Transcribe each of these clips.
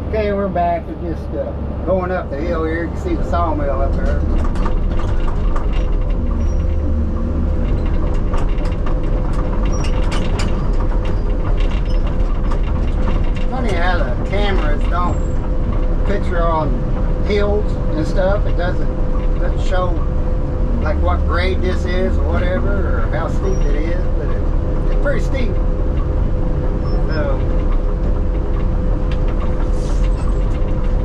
Okay, we're back. We're just going up the hill here. You can see the sawmill up there. Funny how the cameras don't picture on hills and stuff. It doesn't show like what grade this is or whatever, or how steep it is, but it's pretty steep. So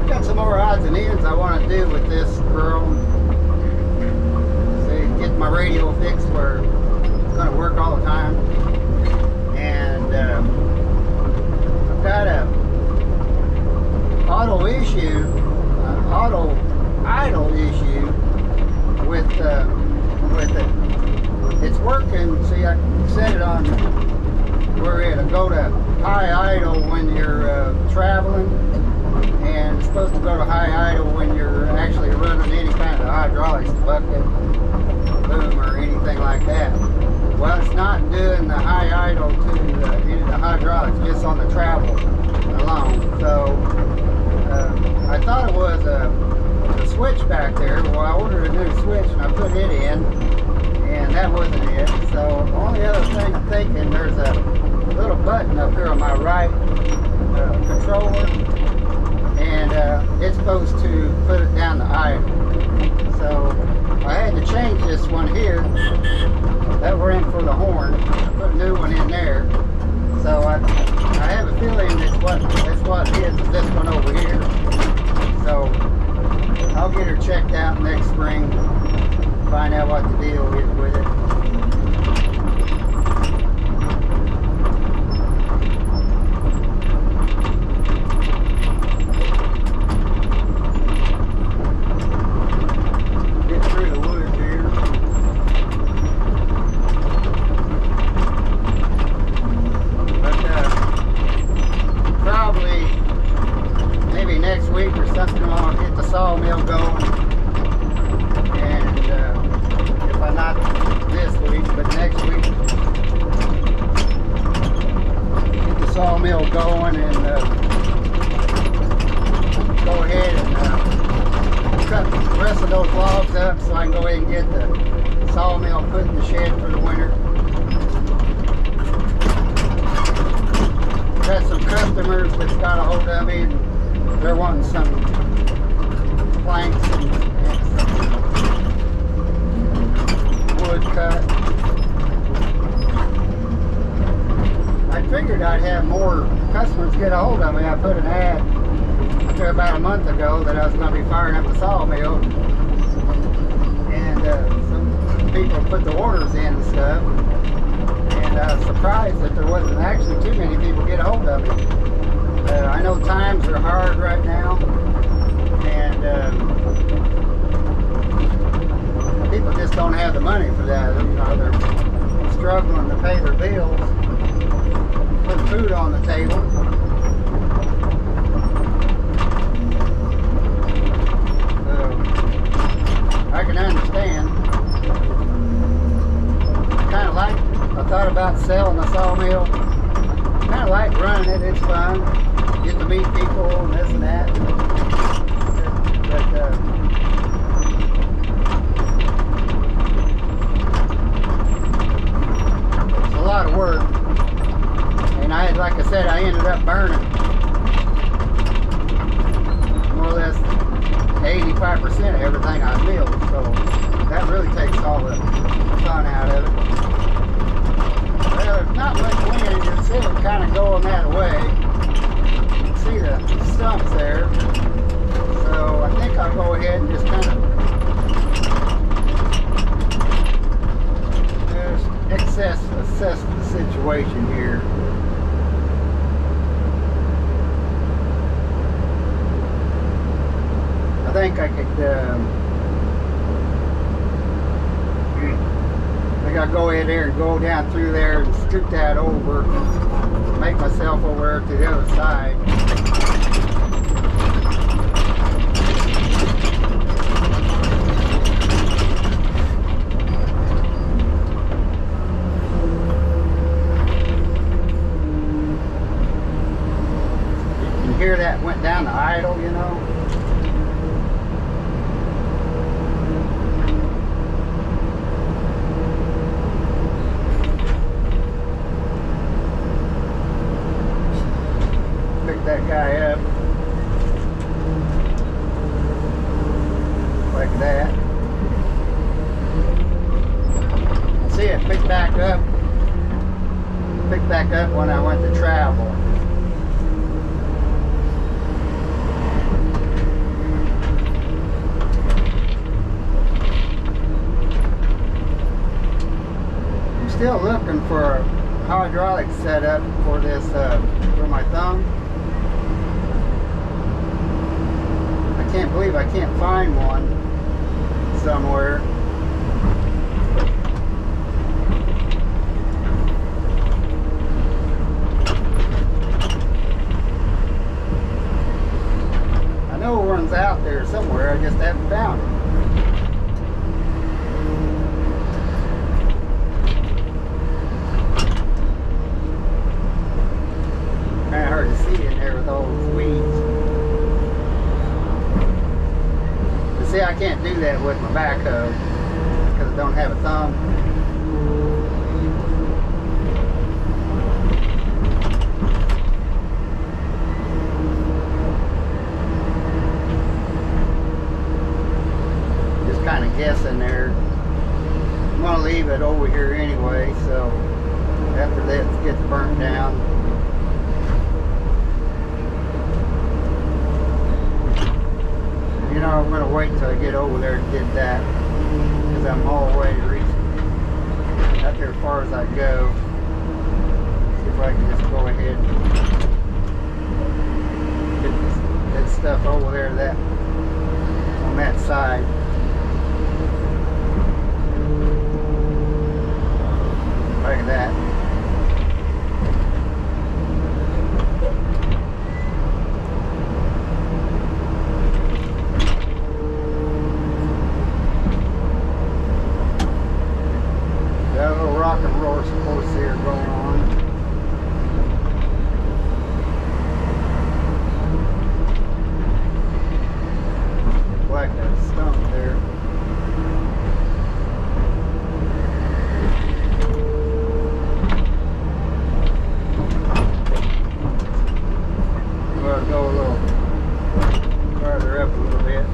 got some more odds and ends I want to do with this girl. See, get my radio fixed where it's going to work all the time. And I've got a auto idle issue with it. It's working. See, I set it on where it'll go to high idle when you're traveling, and it's supposed to go to high idle when you're actually running any kind of hydraulics, bucket, boom, or anything like that. Well, it's not doing the high idle to any of the hydraulics, just on the travel alone. So I thought it was a switch back there. Well, I ordered a new switch and I put it in, and that wasn't it. So the only other thing I'm thinking, there's a little button up here on my right controller, and it's supposed to put it down to idle. So I had to change this one here that we're in for the horn. I put a new one in there. So I have a feeling that's what it is this one over here. So I'll get her checked out next spring, find out what the deal is with it. Get through the woods here. But probably maybe next week or something I'll get the sawmill going. And if I'm not this week, but next week, get the sawmill going and go ahead and cut the rest of those logs up so I can go ahead and get the sawmill put in the shed for the winter. Got some customers that's got a hold of me, and they're wanting some planks and some wood cut. I figured I'd have more customers get a hold of me. I put an ad after about a month ago that I was going to be firing up the sawmill, and some people put the orders in and stuff, and I was surprised that there wasn't actually too many people get a hold of me. I know times are hard right now, and people just don't have the money for that. You know, they're struggling to pay their bills, put food on the table. So I can understand. I thought about selling the sawmill. Kind of like running it. It's fun. Get to meet people and this and that. But it's a lot of work. And like I said, I ended up burning more or less 85% of everything I milled. So that really takes all the fun out of it. Well, there's not much wind. You can see it kind of going that way. You can see the stumps there. So I think I'll go ahead and just kind of just assess the situation here. I think I could I'll go in there and go down through there and scoot that over, make myself over to the other side. hear that went down to idle, you know. Pick that guy up. Like that. See it picked back up. Picked back up when I went to travel. I'm still looking for a hydraulic setup for this for my thumb. I can't believe I can't find one somewhere. I know one's out there somewhere, I just haven't found it. Kinda hard to see in there with all those weeds. But see, I can't do that with my backhoe because I don't have a thumb. Kind of guessing there. I'm gonna leave it over here anyway, so after that gets burnt down. You know, I'm gonna wait until I get over there to get that, because I'm all the way out there as far as I go. See if I can just go ahead and get that stuff over there that on that side. Like that. Got a little rock and roll supposed here going on. Like that stump there. Go a little farther up a little bit.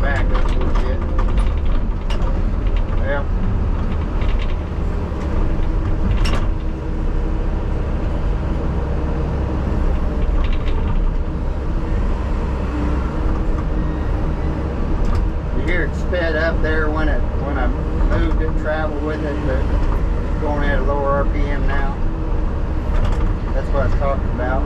Back up a little bit. Well. Here it sped up there when I moved it, traveled with it, but it's going at a lower RPM now. That's what I was talking about.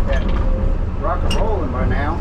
That rock and rolling by now.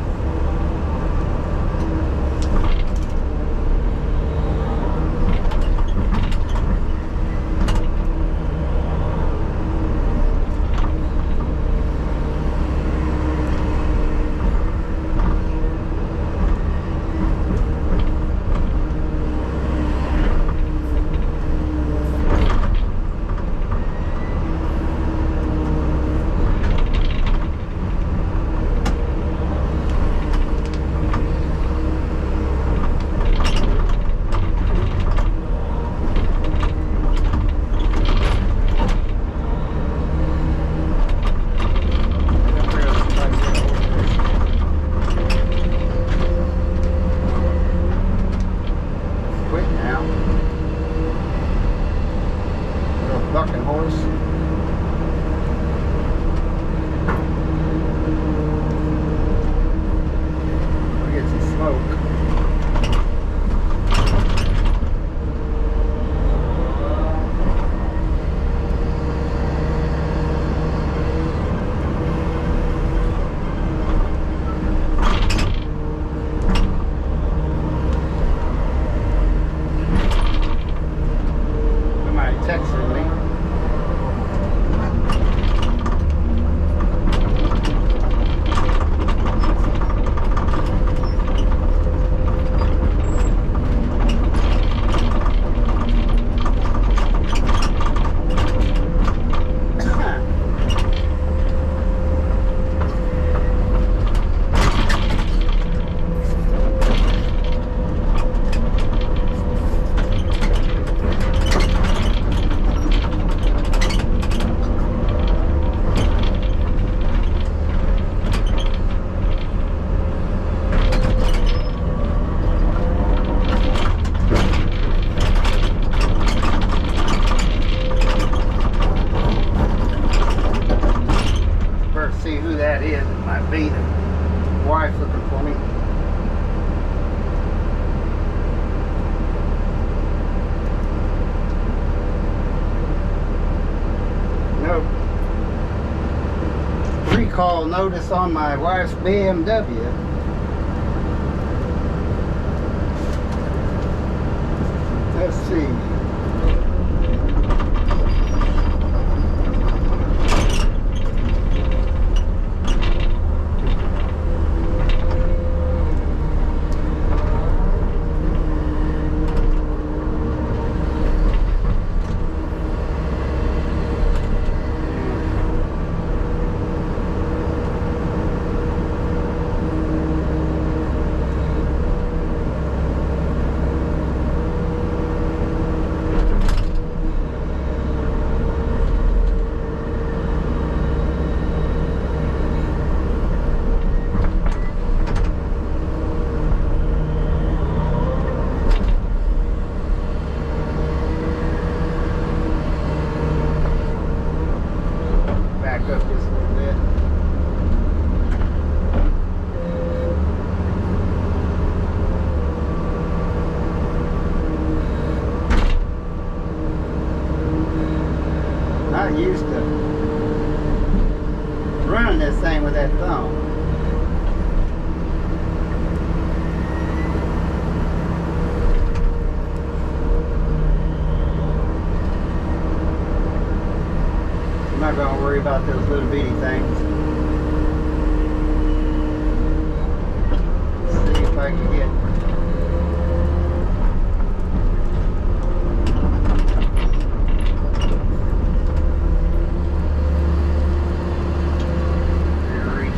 notice on my wife's BMW. Let's see. Not used to running this thing with that thumb. I'm not going to worry about those little bitty things. Let's see if I can get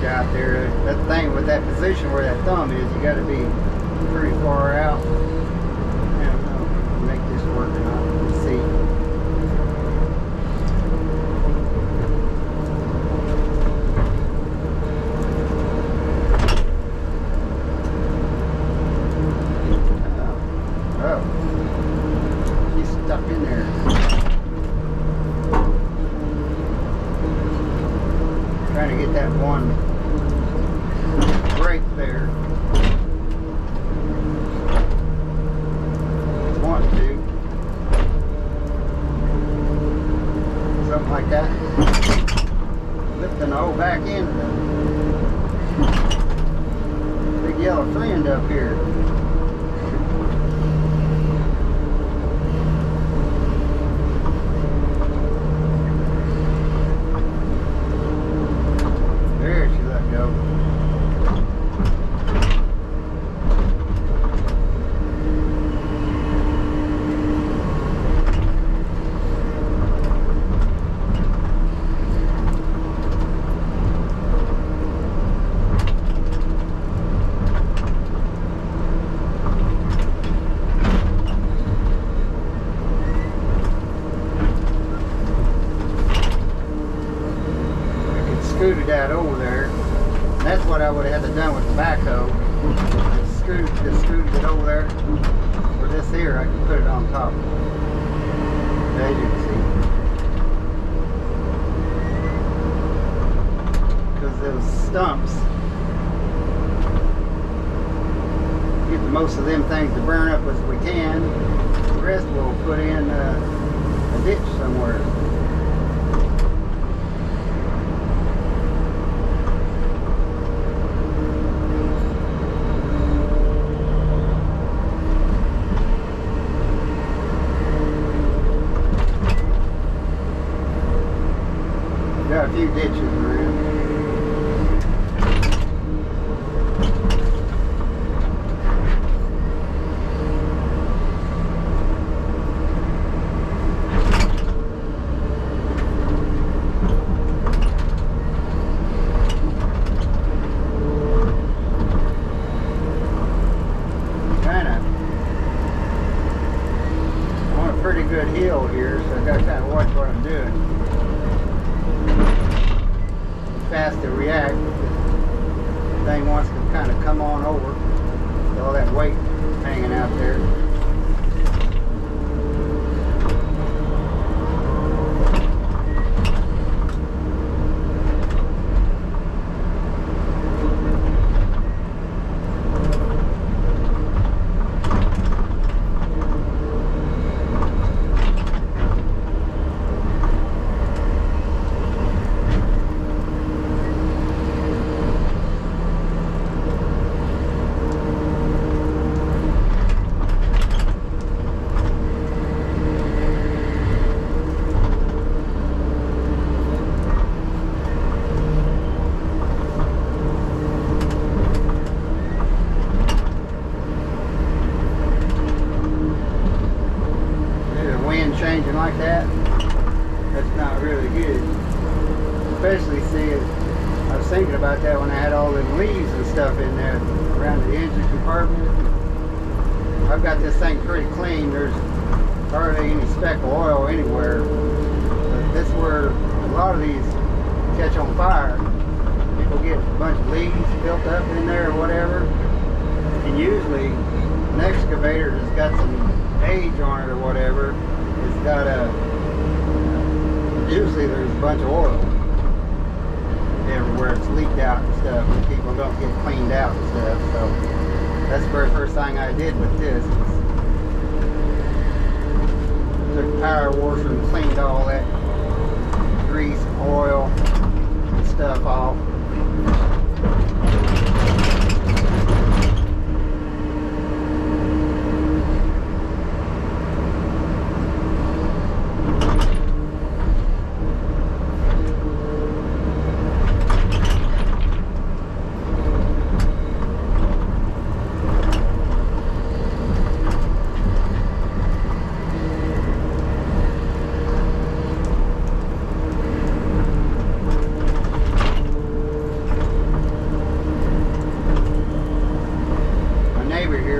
out there. That thing with that position where that thumb is, you got to be pretty far out. I don't know if I can make this work or not. Let's see. Oh, she's stuck in there. Trying to get that one brake there. Want to. Something like that. Lifting the whole back end of the big yellow friend up here. There she let go. Scooted that over there. That's what I would have had to done with the backhoe. Just scooted it over there. For this here, I can put it on top. As you can see. Because those stumps, get the most of them things to burn up as we can. The rest we'll put in a ditch somewhere. Got a few ditches around. I'm on a pretty good hill here, so I got to kind of watch what I'm doing. Fast to react. The thing wants to kind of come on over with all that weight hanging out there. changing like that, that's not really good. Especially, see, I was thinking about that when I had all them leaves and stuff in there around the engine compartment. I've got this thing pretty clean. There's hardly any speck of oil anywhere. But this is where a lot of these catch on fire. People get a bunch of leaves built up in there or whatever. And usually an excavator that's got some age on it or whatever, it's got usually there's a bunch of oil everywhere. It's leaked out and stuff, and people don't get cleaned out and stuff. So that's the very first thing I did with this. Took the power washer and cleaned all that grease, oil, and stuff off.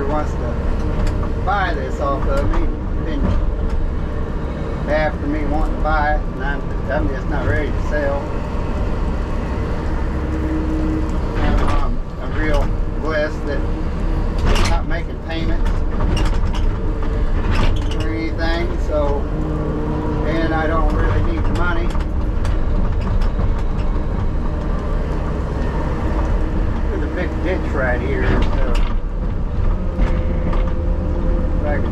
Wants to buy this off of me, been after me wanting to buy it, and I'm just not ready to sell. I'm real blessed that I'm not making payments or anything, so, and I don't really need the money. There's a big ditch right here, so I can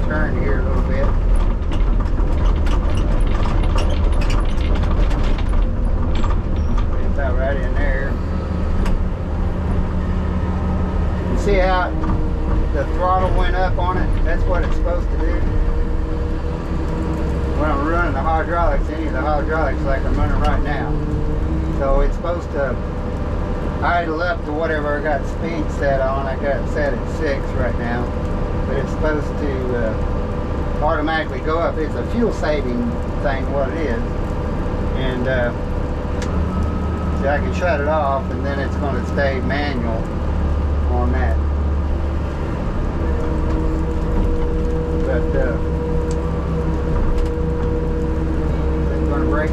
turn here a little bit. It's about right in there. You see how the throttle went up on it? That's what it's supposed to do. When I'm running the hydraulics, any of the hydraulics like I'm running right now. So it's supposed to idle up to whatever I got speed set on. I got it set at 6 right now. But it's supposed to automatically go up. It's a fuel saving thing, what it is. And see, I can shut it off, and then it's going to stay manual on that. But it's going to break.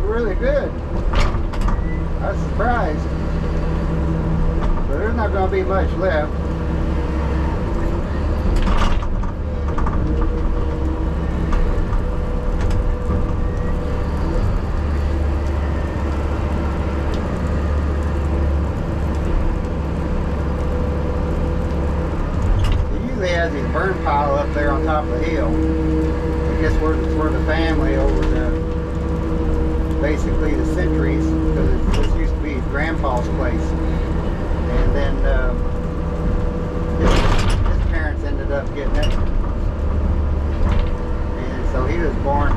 Really good. I was surprised. But there's not going to be much left. It usually has these burn pile up there on top of the hill. I guess where the family over the basically the centuries, because this used to be his grandpa's place, and then his parents ended up getting it, and so he was born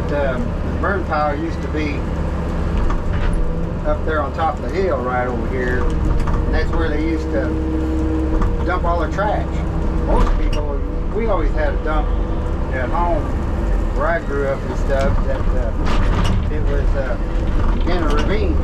But the burn pile used to be up there on top of the hill right over here. And that's where they used to dump all their trash. Most people, we always had a dump at home where I grew up and stuff, that it was in a ravine.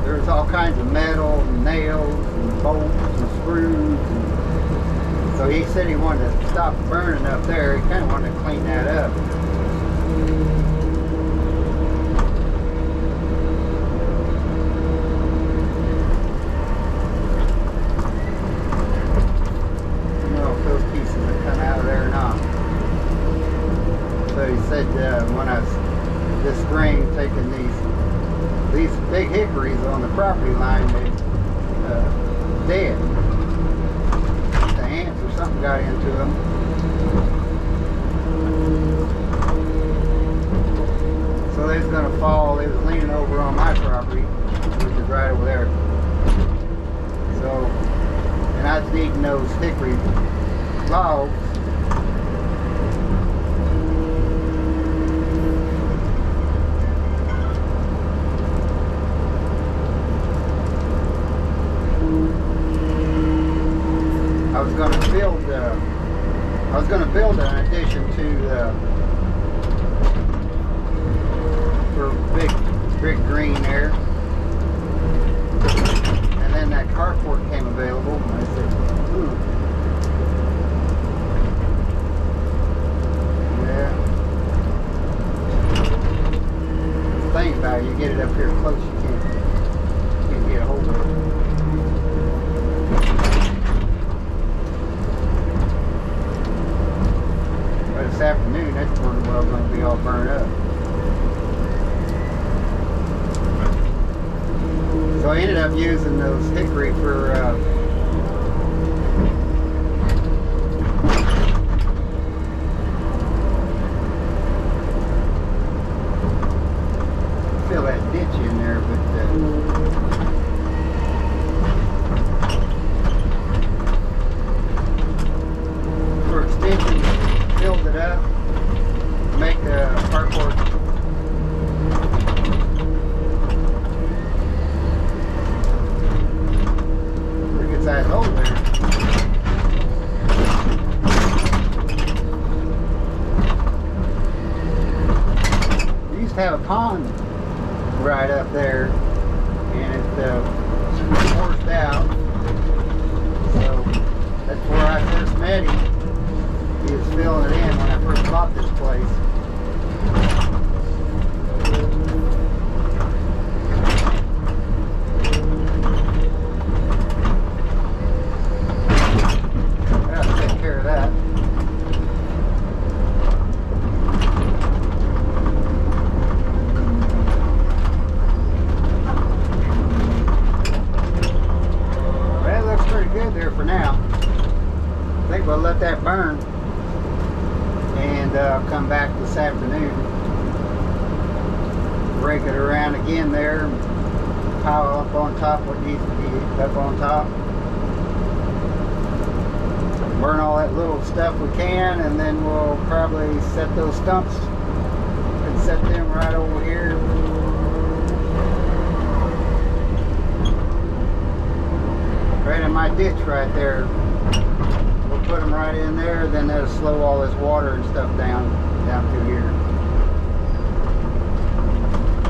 There's all kinds of metal and nails and bolts and screws. And so he said he wanted to stop burning up there. He kind of wanted to clean that up. I don't know if those pieces have come out of there or not. So he said when I was this spring taking these big hickories on the property line, they dead. The ants or something got into them. So they was going to fall. They was leaning over on my property, which is right over there. So, and I was needing those hickory logs. I was going to build an addition to for big green there, and then that carport came available, and I said, yeah. The thing about it, you get it up here close, you can't get a hold of it. This afternoon, that's pretty well going to be all burned up. So I ended up using those hickory for fill that ditch in there, but for extension, filled it up, make the carport pretty good size hole there. We used to have a pond right up there, and it forced out. So that's where I first met him. He was filling it in when I first bought this place. I'll take care of that. Well, it looks pretty good there for now. I think we'll let that burn. And I'll come back this afternoon, break it around again there, pile up on top what needs to be up on top, burn all that little stuff we can, and then we'll probably set those stumps and set them right over here. Right in my ditch right there. Put them right in there, then that'll slow all this water and stuff down through here.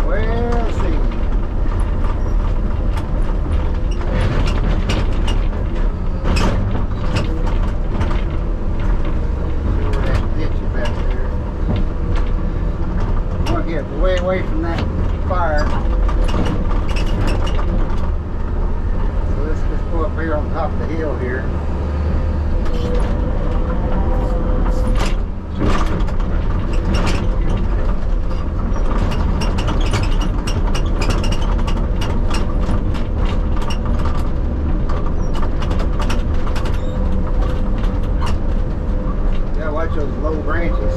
Well, let's see. See where that ditch is at there. I'm gonna get way away from that fire. So let's just go up here on top of the hill here. Yeah, watch those low branches.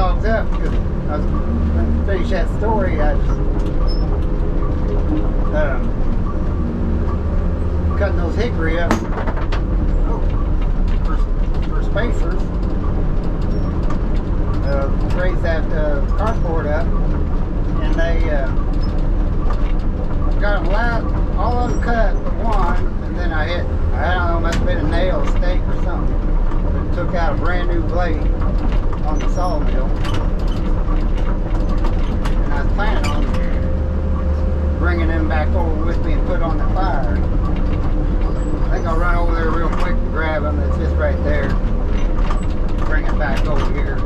logs up because I was going to finish that story. I was cutting those hickory up for spacers. Raise that cardboard up, and they got them all uncut but one, and then I don't know, must have been a nail, a stake or something, but took out a brand new blade on the sawmill. And I was planning on bringing them back over with me and put on the fire. I think I'll run over there real quick and grab them. It's just right there. Bring it back over here.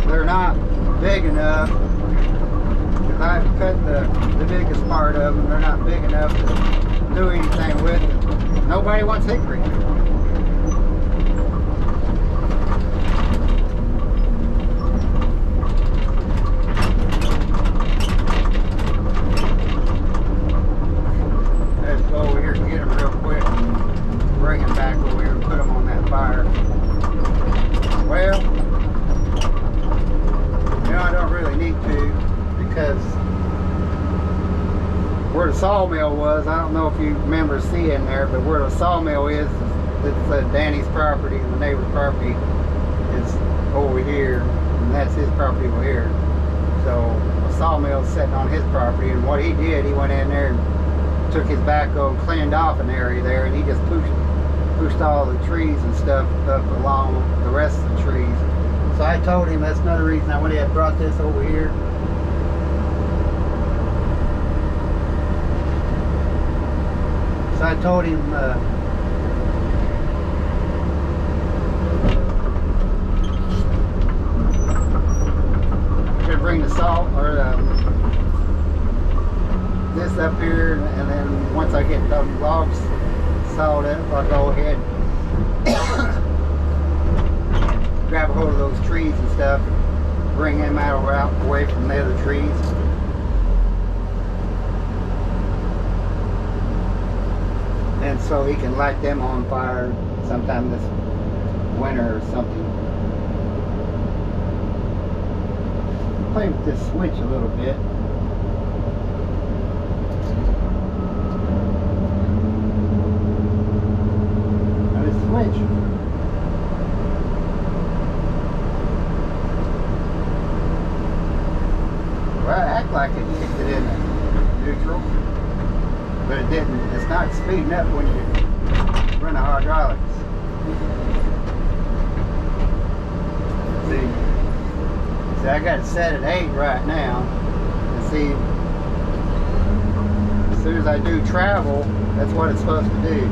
They're not big enough. If I've cut the biggest part of them, they're not big enough to do anything with it. Nobody wants hickory. Let's go over here and get them real quick. Bring them back over here and put them on that fire. Well, I don't really need to, because where the sawmill was, I don't know if you remember seeing there, but where the sawmill is, it's Danny's property, and the neighbor's property is over here, and that's his property over here. So the sawmill's sitting on his property, and what he did, he went in there and took his backhoe and cleaned off an area there, and he just pushed all the trees and stuff up along the rest of the trees. So I told him that's another reason I went ahead and brought this over here. So I told him to bring the salt or this up here, and then once I get the logs sawed up, I'll go ahead grab a hold of those trees and stuff, bring them out away from the other trees. And so he can light them on fire sometime this winter or something. Play with this switch a little bit. Now this switch, well, it acted like it kicked it in neutral, but it didn't. It's not speeding up when you run the hydraulics. See, I got it set at 8 right now. And see, as soon as I do travel, that's what it's supposed to do.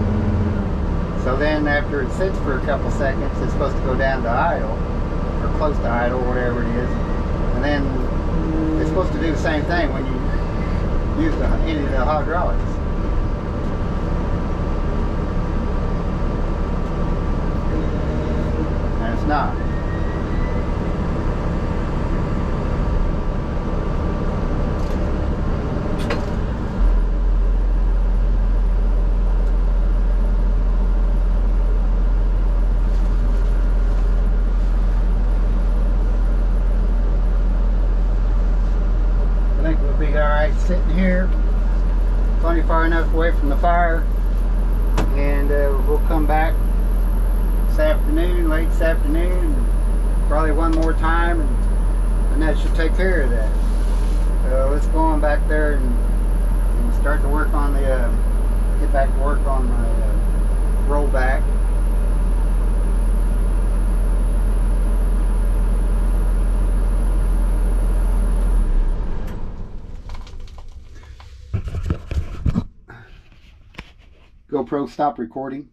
So then after it sits for a couple seconds, it's supposed to go down to idle, or close to idle, whatever it is. And then it's supposed to do the same thing when you use any of the hydraulics. And it's not. Alright, sitting here plenty far enough away from the fire, and we'll come back this afternoon, late this afternoon, probably one more time, and that should take care of that. So let's go on back there and start to work on the get back to work on my rollback. GoPro, stop recording.